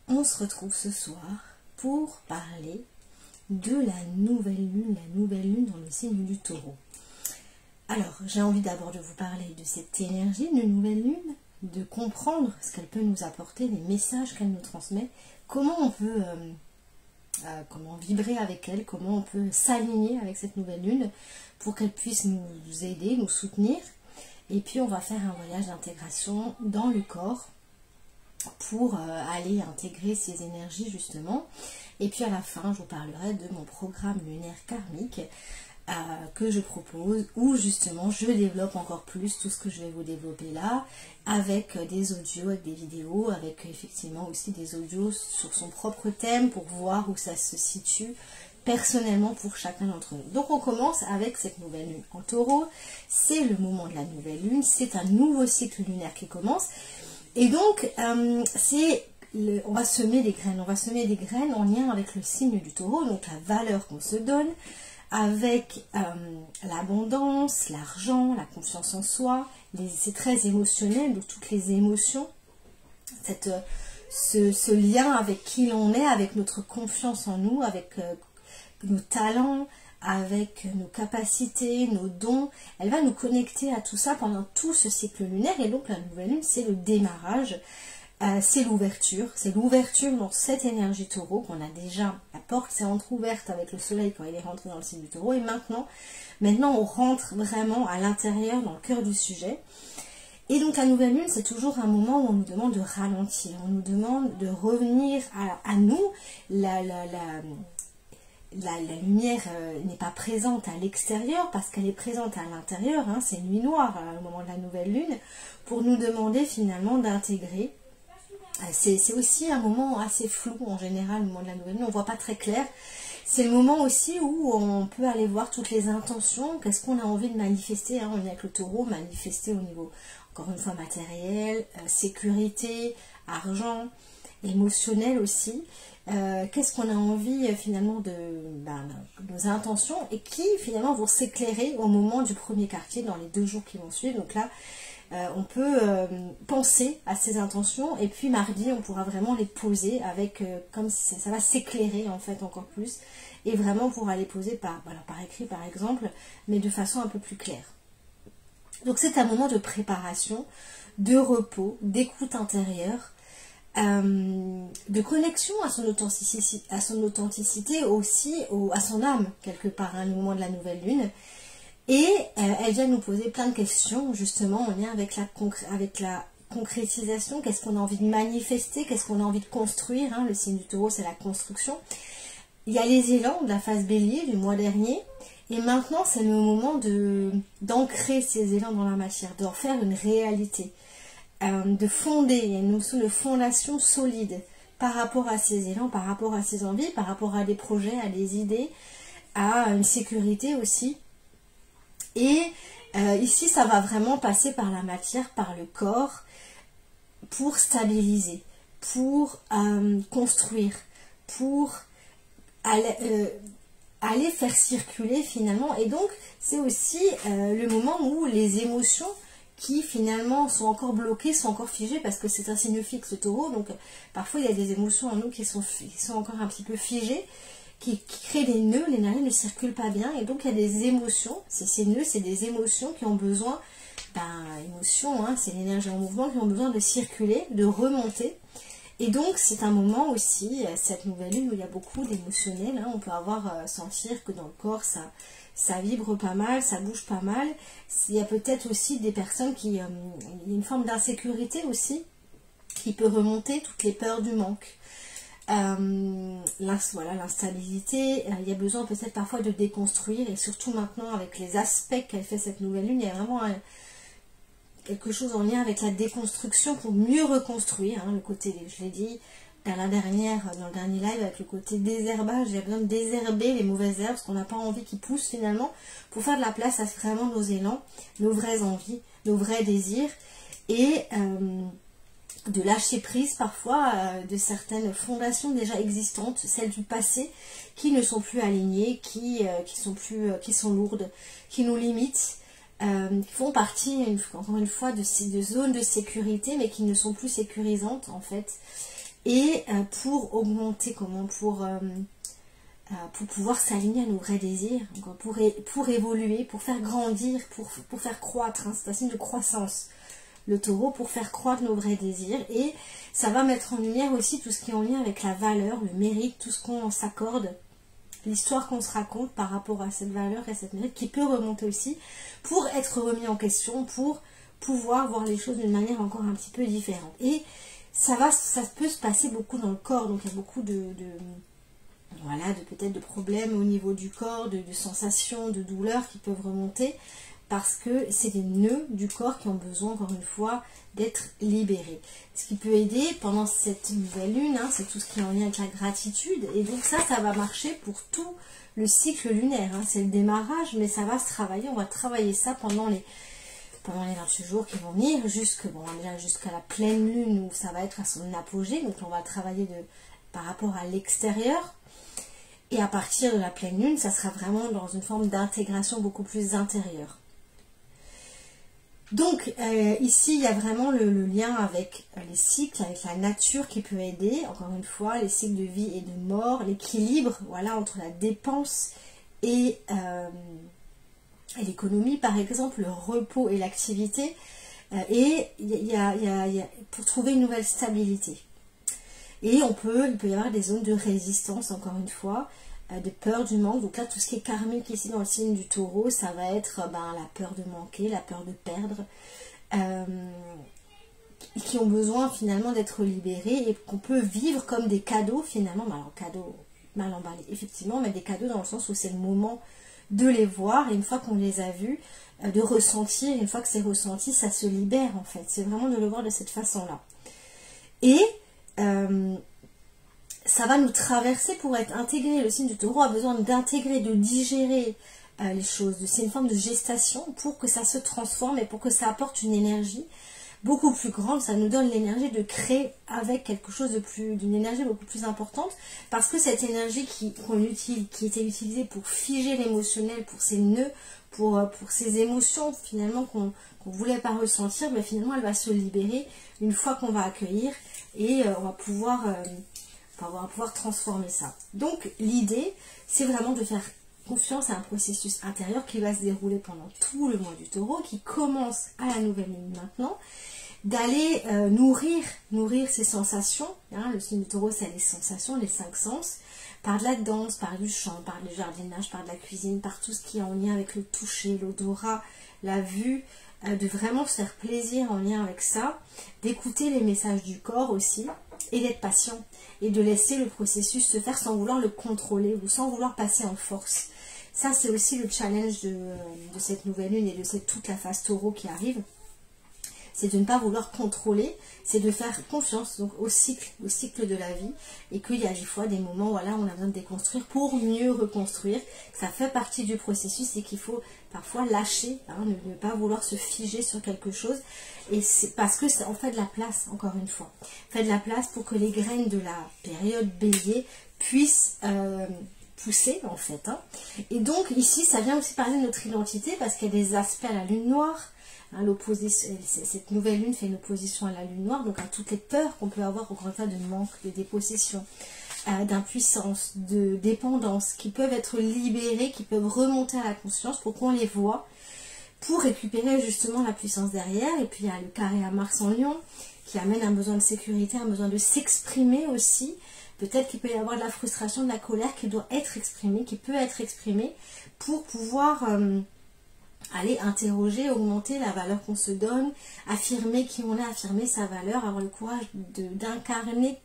on se retrouve ce soir pour parler de la nouvelle lune dans le signe du Taureau. Alors, j'ai envie d'abord de vous parler de cette énergie de nouvelle lune, de comprendre ce qu'elle peut nous apporter, les messages qu'elle nous transmet, comment on peut comment vibrer avec elle, comment on peut s'aligner avec cette nouvelle lune pour qu'elle puisse nous aider, nous soutenir. Et puis on va faire un voyage d'intégration dans le corps pour aller intégrer ces énergies justement. Et puis à la fin, je vous parlerai de mon programme lunaire karmique que je propose, où justement je développe encore plus tout ce que je vais vous développer là, avec des audios, avec des vidéos, avec effectivement aussi des audios sur son propre thème pour voir où ça se situe personnellement pour chacun d'entre nous. Donc on commence avec cette nouvelle lune en Taureau. C'est le moment de la nouvelle lune, c'est un nouveau cycle lunaire qui commence. Et donc on va semer des graines, en lien avec le signe du Taureau, donc la valeur qu'on se donne, avec l'abondance, l'argent, la confiance en soi. C'est très émotionnel, donc toutes les émotions, ce lien avec qui l'on est, avec notre confiance en nous, avec nos talents, avec nos capacités, nos dons. Elle va nous connecter à tout ça pendant tout ce cycle lunaire. Et donc la nouvelle lune, c'est le démarrage, c'est l'ouverture dans cette énergie Taureau qu'on a déjà. La porte s'est entrouverte avec le soleil quand il est rentré dans le signe du Taureau. Et maintenant on rentre vraiment à l'intérieur, dans le cœur du sujet. Et donc la nouvelle lune, c'est toujours un moment où on nous demande de ralentir, on nous demande de revenir à nous. La lumière n'est pas présente à l'extérieur parce qu'elle est présente à l'intérieur, hein, c'est nuit noire au moment de la nouvelle lune, pour nous demander finalement d'intégrer. C'est aussi un moment assez flou en général, le moment de la nouvelle lune, on ne voit pas très clair. C'est le moment aussi où on peut aller voir toutes les intentions, qu'est-ce qu'on a envie de manifester, hein, on est avec le Taureau, manifester au niveau, encore une fois, matériel, sécurité, argent, émotionnel aussi. Qu'est-ce qu'on a envie finalement de nos intentions et qui finalement vont s'éclairer au moment du premier quartier dans les 2 jours qui vont suivre. Donc là on peut penser à ces intentions et puis mardi on pourra vraiment les poser avec comme si ça va s'éclairer en fait encore plus et vraiment pouvoir les poser par écrit par exemple, mais de façon un peu plus claire. Donc c'est un moment de préparation, de repos, d'écoute intérieure, de connexion à son authenticité aussi, à son âme quelque part, hein, le moment de la nouvelle lune. Et elle vient nous poser plein de questions justement en lien avec la concrétisation, qu'est-ce qu'on a envie de manifester, qu'est-ce qu'on a envie de construire, hein, le signe du Taureau c'est la construction. Il y a les élans de la phase bélier du mois dernier, et maintenant c'est le moment d'ancrer ces élans dans la matière, d'en faire une réalité. De fonder, il y a une notion de fondation solide par rapport à ces élans, par rapport à ces envies, par rapport à des projets, à des idées, à une sécurité aussi. Et ici, ça va vraiment passer par la matière, par le corps, pour stabiliser, pour construire, pour aller faire circuler finalement. Et donc, c'est aussi le moment où les émotions qui finalement sont encore bloquées, sont encore figées, parce que c'est un signe fixe le Taureau, donc parfois il y a des émotions en nous qui sont encore un petit peu figées, qui créent des nœuds, l'énergie ne circule pas bien, et donc il y a des émotions, ces nœuds, c'est des émotions qui ont besoin, émotions, hein, c'est l'énergie en mouvement, qui ont besoin de circuler, de remonter, et donc c'est un moment aussi, cette nouvelle lune, où il y a beaucoup d'émotionnel, hein, on peut sentir que dans le corps, ça vibre pas mal, ça bouge pas mal. Il y a peut-être aussi des personnes il y a une forme d'insécurité aussi qui peut remonter, toutes les peurs du manque, l'instabilité. Il y a besoin peut-être parfois de déconstruire, et surtout maintenant avec les aspects qu'elle fait cette nouvelle lune, il y a vraiment quelque chose en lien avec la déconstruction pour mieux reconstruire, hein, le côté, je l'ai dit dans le dernier live, avec le côté désherbage. Il y a besoin de désherber les mauvaises herbes, parce qu'on n'a pas envie qu'ils poussent finalement, pour faire de la place à vraiment nos élans, nos vraies envies, nos vrais désirs, et de lâcher prise parfois de certaines fondations déjà existantes, celles du passé, qui ne sont plus alignées, qui sont lourdes, qui nous limitent, qui font partie, encore une fois, de zones de sécurité, mais qui ne sont plus sécurisantes en fait. et pour augmenter, pour pouvoir s'aligner à nos vrais désirs, pour évoluer, pour faire grandir, pour faire croître, hein, c'est un signe de croissance, le taureau, pour faire croître nos vrais désirs. Et ça va mettre en lumière aussi tout ce qui est en lien avec la valeur, le mérite, tout ce qu'on s'accorde, l'histoire qu'on se raconte par rapport à cette valeur et cette mérite, qui peut remonter aussi pour être remis en question, pour pouvoir voir les choses d'une manière encore un petit peu différente. Et ça peut se passer beaucoup dans le corps, donc il y a beaucoup voilà, peut-être de problèmes au niveau du corps, de sensations, de douleurs qui peuvent remonter, parce que c'est des nœuds du corps qui ont besoin, encore une fois, d'être libérés. Ce qui peut aider pendant cette nouvelle lune, hein, c'est tout ce qui est en lien avec la gratitude, et donc ça va marcher pour tout le cycle lunaire, hein. C'est le démarrage, mais ça va se travailler, on va travailler ça pendant les 28 jours qui vont venir, jusqu'à la pleine lune, où ça va être à son apogée, donc on va travailler par rapport à l'extérieur. Et à partir de la pleine lune, ça sera vraiment dans une forme d'intégration beaucoup plus intérieure. Donc ici, il y a vraiment le lien avec les cycles, avec la nature qui peut aider. Encore une fois, les cycles de vie et de mort, l'équilibre, voilà, entre la dépense et l'économie, par exemple, le repos et l'activité. Et pour trouver une nouvelle stabilité. Et il peut y avoir des zones de résistance, encore une fois, de peur du manque. Donc là, tout ce qui est karmique ici dans le signe du taureau, ça va être la peur de manquer, la peur de perdre, qui ont besoin finalement d'être libérés et qu'on peut vivre comme des cadeaux finalement. Alors cadeaux mal emballés, effectivement, mais des cadeaux dans le sens où c'est le moment de les voir, et une fois qu'on les a vus, de ressentir, une fois que c'est ressenti, ça se libère en fait. C'est vraiment de le voir de cette façon-là. Et ça va nous traverser pour être intégré. Le signe du taureau a besoin d'intégrer, de digérer les choses. C'est une forme de gestation pour que ça se transforme et pour que ça apporte une énergie beaucoup plus grande. Ça nous donne l'énergie de créer avec quelque chose d'une énergie beaucoup plus importante, parce que cette énergie qui était utilisée pour figer l'émotionnel, pour ces nœuds, pour ces émotions finalement qu'on ne voulait pas ressentir, mais finalement elle va se libérer une fois qu'on va accueillir, et on va pouvoir transformer ça. Donc l'idée, c'est vraiment de faire confiance à un processus intérieur qui va se dérouler pendant tout le mois du taureau, qui commence à la nouvelle lune maintenant, d'aller nourrir ses sensations, hein. Le signe du taureau, c'est les sensations, les 5 sens, par de la danse, par du chant, par du jardinage, par de la cuisine, par tout ce qui est en lien avec le toucher, l'odorat, la vue, de vraiment se faire plaisir en lien avec ça, d'écouter les messages du corps aussi, et d'être patient, et de laisser le processus se faire sans vouloir le contrôler, ou sans vouloir passer en force. Ça, c'est aussi le challenge de cette nouvelle lune et de toute la phase taureau qui arrive. C'est de ne pas vouloir contrôler, c'est de faire confiance donc au cycle de la vie, et qu'il y a des fois des moments où on a besoin de déconstruire pour mieux reconstruire. Ça fait partie du processus, et qu'il faut parfois lâcher, hein, ne pas vouloir se figer sur quelque chose, et c'est parce que on fait de la place, encore une fois. On fait de la place pour que les graines de la période bélier puissent pousser en fait, hein. Et donc ici ça vient aussi parler de notre identité, parce qu'il y a des aspects à la lune noire. Cette nouvelle lune fait une opposition à la lune noire, donc à toutes les peurs qu'on peut avoir au grand tas de manque, de dépossession, d'impuissance, de dépendance, qui peuvent être libérées, qui peuvent remonter à la conscience pour qu'on les voit, pour récupérer justement la puissance derrière. Et puis il y a le carré à Mars en Lion, qui amène un besoin de sécurité, un besoin de s'exprimer aussi. Peut-être qu'il peut y avoir de la frustration, de la colère qui doit être exprimée, qui peut être exprimée, pour pouvoir aller interroger, augmenter la valeur qu'on se donne, affirmer qui on est, affirmer sa valeur, avoir le courage d'incarner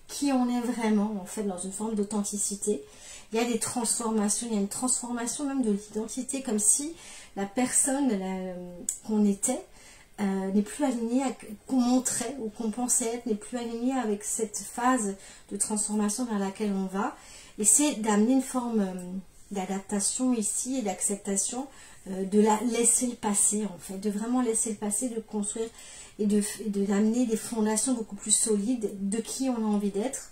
qui on est vraiment, en fait, dans une forme d'authenticité. Il y a des transformations, il y a une transformation même de l'identité, comme si la personne qu'on était n'est plus alignée, qu'on montrait ou qu'on pensait être, n'est plus alignée avec cette phase de transformation vers laquelle on va. Et c'est d'amener une forme d'adaptation ici et d'acceptation, de la laisser passer en fait, de vraiment laisser le passer, de construire et d'amener des fondations beaucoup plus solides de qui on a envie d'être,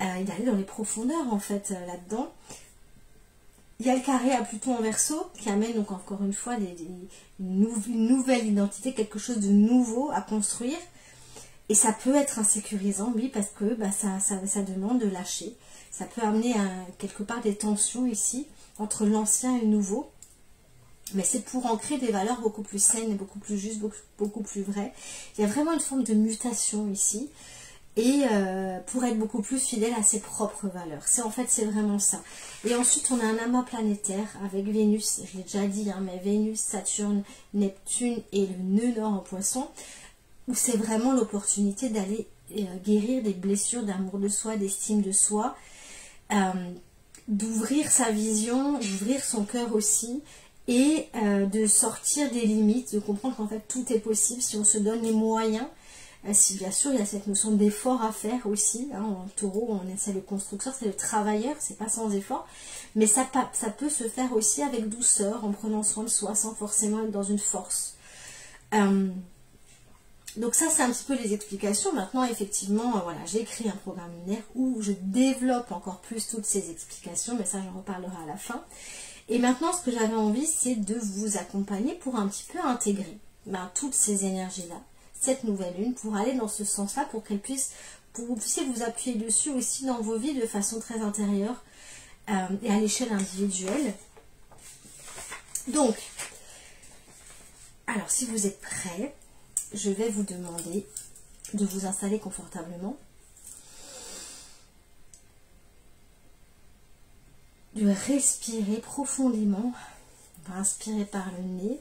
et d'aller dans les profondeurs en fait là-dedans. Il y a le carré à Pluton en Verseau qui amène donc encore une fois une nouvelle identité, quelque chose de nouveau à construire. Et ça peut être insécurisant, oui, parce que bah, ça demande de lâcher. Ça peut amener quelque part des tensions ici, entre l'ancien et le nouveau. Mais c'est pour ancrer des valeurs beaucoup plus saines, beaucoup plus justes, beaucoup plus vraies. Il y a vraiment une forme de mutation ici. Et pour être beaucoup plus fidèle à ses propres valeurs. En fait, c'est vraiment ça. Et ensuite, on a un amas planétaire avec Vénus, je l'ai déjà dit, hein, mais Vénus, Saturne, Neptune et le nœud nord en poisson, où c'est vraiment l'opportunité d'aller guérir des blessures d'amour de soi, d'estime de soi, d'ouvrir sa vision, d'ouvrir son cœur aussi, et de sortir des limites, de comprendre qu'en fait tout est possible si on se donne les moyens. Si bien sûr il y a cette notion d'effort à faire aussi, hein, en taureau c'est le constructeur, c'est le travailleur, c'est pas sans effort, mais ça peut se faire aussi avec douceur, en prenant soin de soi, sans forcément être dans une force. Donc ça c'est un petit peu les explications. Maintenant effectivement, voilà, j'ai écrit un programme lunaire où je développe encore plus toutes ces explications, mais ça j'en reparlerai à la fin. Et maintenant ce que j'avais envie, c'est de vous accompagner pour un petit peu intégrer toutes ces énergies-là, cette nouvelle lune, pour aller dans ce sens-là, pour que vous puissiez vous appuyer dessus aussi dans vos vies de façon très intérieure et à l'échelle individuelle. Donc, alors si vous êtes prêts, je vais vous demander de vous installer confortablement, de respirer profondément. On va inspirer par le nez,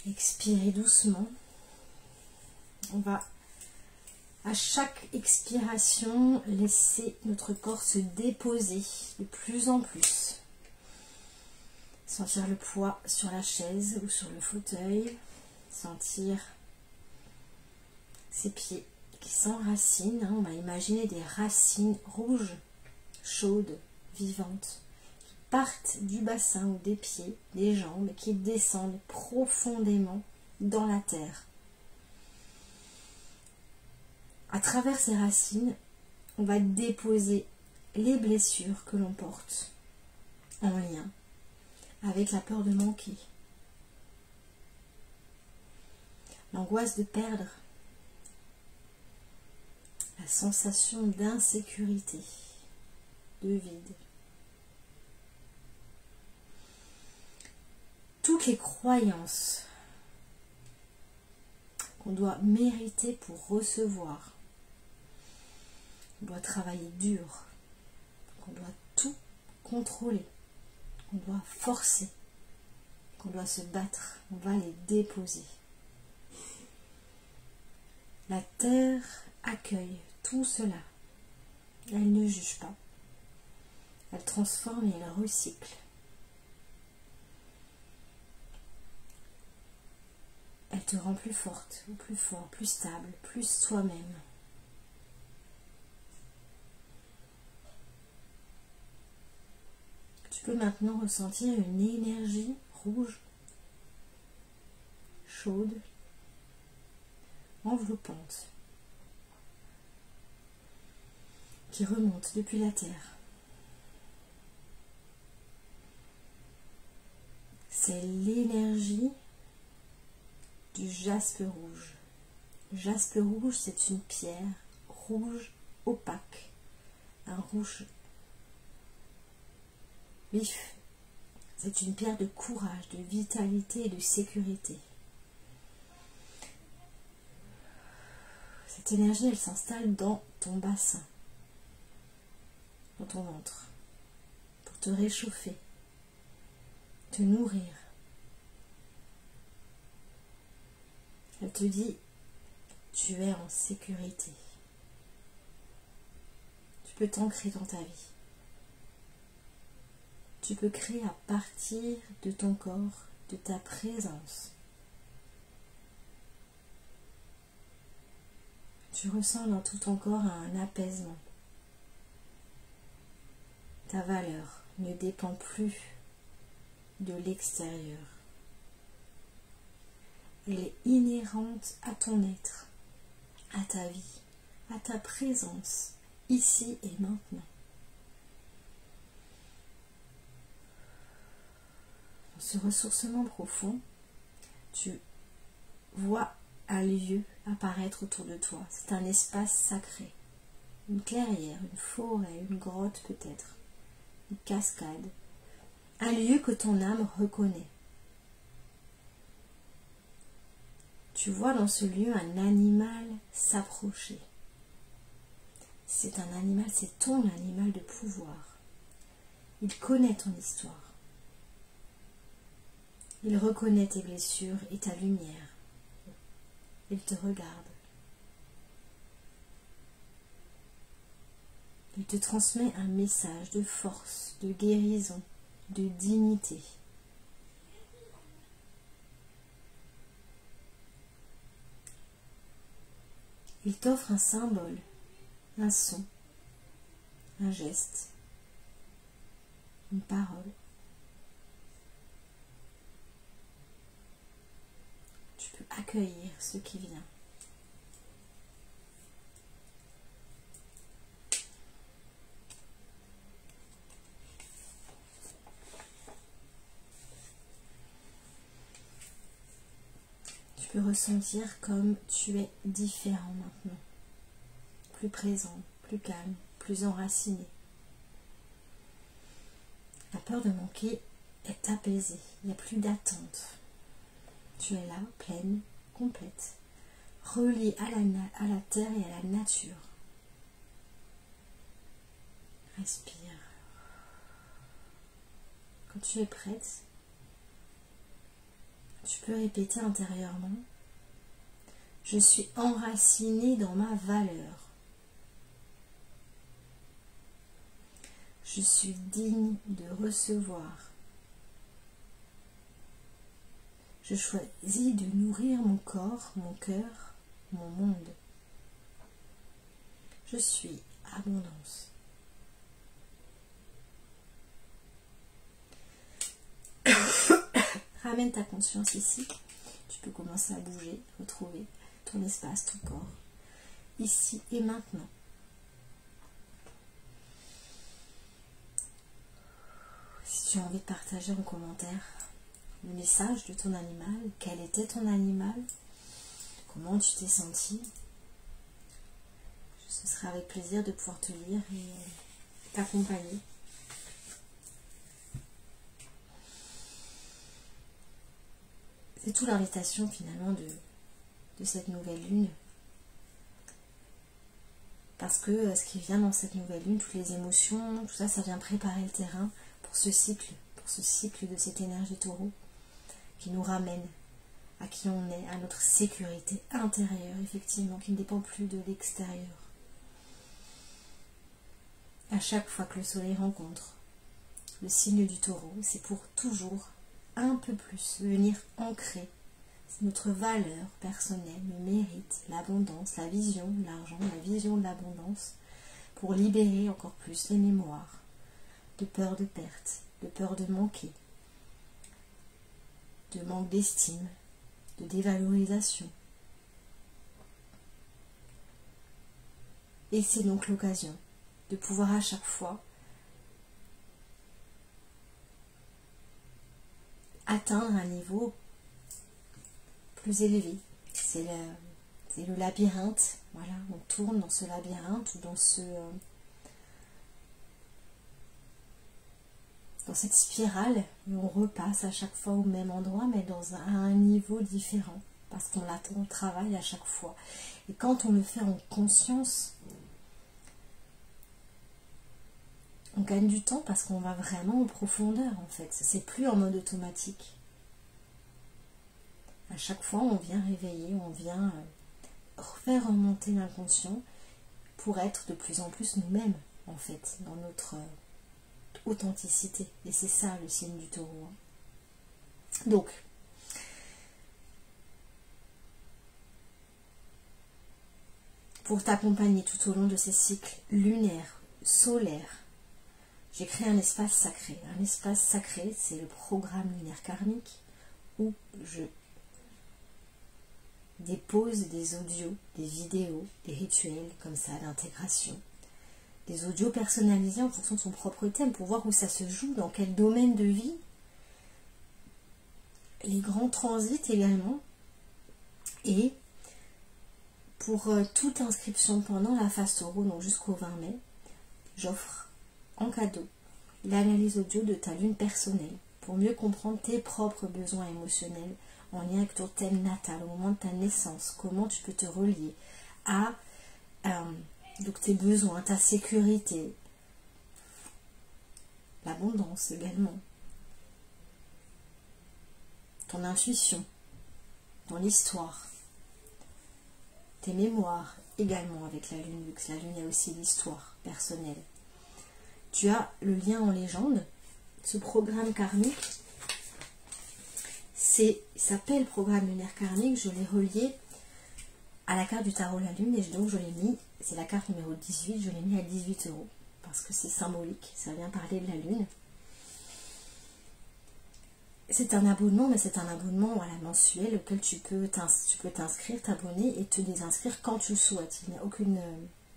expirer doucement. On va à chaque expiration laisser notre corps se déposer de plus en plus. Sentir le poids sur la chaise ou sur le fauteuil. Sentir ses pieds qui s'enracinent. On va imaginer des racines rouges, chaudes, vivantes, qui partent du bassin ou des pieds, des jambes, et qui descendent profondément dans la terre. À travers ces racines, on va déposer les blessures que l'on porte en lien avec la peur de manquer, l'angoisse de perdre, la sensation d'insécurité, de vide. Toutes les croyances qu'on doit mériter pour recevoir, qu'on doit travailler dur, qu'on doit tout contrôler, qu'on doit forcer, qu'on doit se battre, on va les déposer. La terre accueille tout cela. Elle ne juge pas. Elle transforme et elle recycle. Elle te rend plus forte, ou plus fort, plus stable, plus toi-même. Tu peux maintenant ressentir une énergie rouge, chaude, enveloppante, qui remonte depuis la terre. C'est l'énergie du jaspe rouge. Le jaspe rouge, c'est une pierre rouge opaque, un rouge vif. C'est une pierre de courage, de vitalité et de sécurité. Cette énergie, elle s'installe dans ton bassin, dans ton ventre, pour te réchauffer, te nourrir. Elle te dit, tu es en sécurité. Tu peux t'ancrer dans ta vie. Tu peux créer à partir de ton corps, de ta présence. Tu ressens dans tout ton corps un apaisement. Ta valeur ne dépend plus de l'extérieur. Elle est inhérente à ton être, à ta vie, à ta présence, ici et maintenant. Dans ce ressourcement profond, tu vois un lieu apparaître autour de toi. C'est un espace sacré. Une clairière, une forêt, une grotte peut-être, une cascade. Un lieu que ton âme reconnaît. Tu vois dans ce lieu un animal s'approcher. C'est un animal, c'est ton animal de pouvoir. Il connaît ton histoire. Il reconnaît tes blessures et ta lumière. Il te regarde. Il te transmet un message de force, de guérison, de dignité. Il t'offre un symbole, un son, un geste, une parole. Tu peux accueillir ce qui vient. Tu peux ressentir comme tu es différent maintenant. Plus présent, plus calme, plus enraciné. La peur de manquer est apaisée. Il n'y a plus d'attente. Tu es là, pleine, complète, reliée à la terre et à la nature. Respire. Quand tu es prête, tu peux répéter intérieurement: je suis enracinée dans ma valeur. Je suis digne de recevoir. Je choisis de nourrir mon corps, mon cœur, mon monde. Je suis abondance. Ramène ta conscience ici. Tu peux commencer à bouger, retrouver ton espace, ton corps. Ici et maintenant. Si tu as envie de partager en commentaire le message de ton animal, quel était ton animal, comment tu t'es senti, ce sera avec plaisir de pouvoir te lire et t'accompagner. C'est toute l'invitation finalement de cette nouvelle lune. Parce que ce qui vient dans cette nouvelle lune, toutes les émotions, tout ça, ça vient préparer le terrain pour ce cycle de cette énergie taureau qui nous ramène à qui on est, à notre sécurité intérieure, effectivement, qui ne dépend plus de l'extérieur. À chaque fois que le soleil rencontre le signe du taureau, c'est pour toujours un peu plus venir ancrer notre valeur personnelle, le mérite, l'abondance, la vision de l'argent, la vision de l'abondance, pour libérer encore plus les mémoires de peur de perte, de peur de manquer, de manque d'estime, de dévalorisation. Et c'est donc l'occasion de pouvoir à chaque fois atteindre un niveau plus élevé. C'est le labyrinthe, voilà, on tourne dans ce labyrinthe ou dans cette spirale et on repasse à chaque fois au même endroit mais à un niveau différent parce qu'on travaille à chaque fois. Et quand on le fait en conscience, on gagne du temps parce qu'on va vraiment en profondeur en fait. C'est plus en mode automatique. À chaque fois, on vient réveiller, on vient faire remonter l'inconscient pour être de plus en plus nous-mêmes, en fait, dans notre authenticité. Et c'est ça le signe du taureau. Donc, pour t'accompagner tout au long de ces cycles lunaires, solaires, j'ai créé un espace sacré. Un espace sacré, c'est le programme lunaire karmique où je dépose des audios, des vidéos, des rituels comme ça d'intégration, des audios personnalisés en fonction de son propre thème pour voir où ça se joue, dans quel domaine de vie, les grands transits également, et Pour toute inscription pendant la phase taureau, donc jusqu'au 20 mai, j'offre en cadeau l'analyse audio de ta lune personnelle pour mieux comprendre tes propres besoins émotionnels en lien avec ton thème natal au moment de ta naissance, comment tu peux te relier à donc tes besoins, ta sécurité, l'abondance également, ton intuition, ton histoire, tes mémoires également avec la lune, vu que la lune a aussi l'histoire personnelle. Tu as le lien en légende, ce programme karmique, il s'appelle programme lunaire karmique, je l'ai relié à la carte du tarot la lune, et donc je l'ai mis, c'est la carte numéro 18, je l'ai mis à 18 €, parce que c'est symbolique, ça vient parler de la lune. C'est un abonnement, mais c'est un abonnement mensuel auquel tu peux t'inscrire, t'abonner et te désinscrire quand tu le souhaites. Il n'y a aucune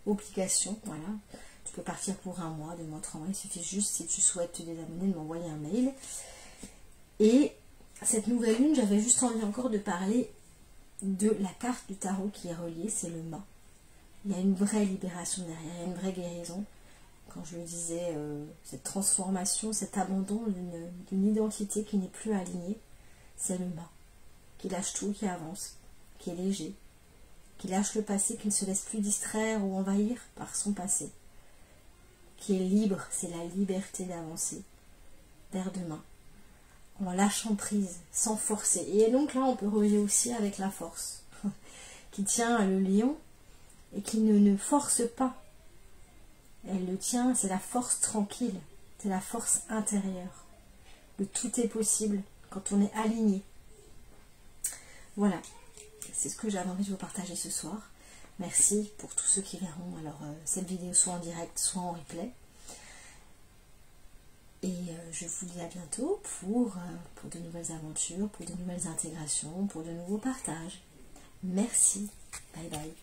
obligation, voilà. Tu peux partir pour 1 mois, 2 mois, 3 mois. Il suffit juste, si tu souhaites te désabonner, de m'envoyer un mail. Et cette nouvelle lune, j'avais juste envie encore de parler de la carte du tarot qui est reliée, c'est le mât. Il y a une vraie libération derrière, il y a une vraie guérison. Quand je le disais, cette transformation, cet abandon d'une identité qui n'est plus alignée, c'est le mât, qui lâche tout, qui avance, qui est léger, qui lâche le passé, qui ne se laisse plus distraire ou envahir par son passé, qui est libre, c'est la liberté d'avancer vers demain, en lâchant prise, sans forcer. Et donc là, on peut relier aussi avec la force, qui tient le lion et qui ne force pas. Elle le tient, c'est la force tranquille, c'est la force intérieure. Le tout est possible quand on est aligné. Voilà, c'est ce que j'avais envie de vous partager ce soir. Merci pour tous ceux qui verront alors cette vidéo soit en direct, soit en replay. Et je vous dis à bientôt pour de nouvelles aventures, pour de nouvelles intégrations, pour de nouveaux partages. Merci, bye bye.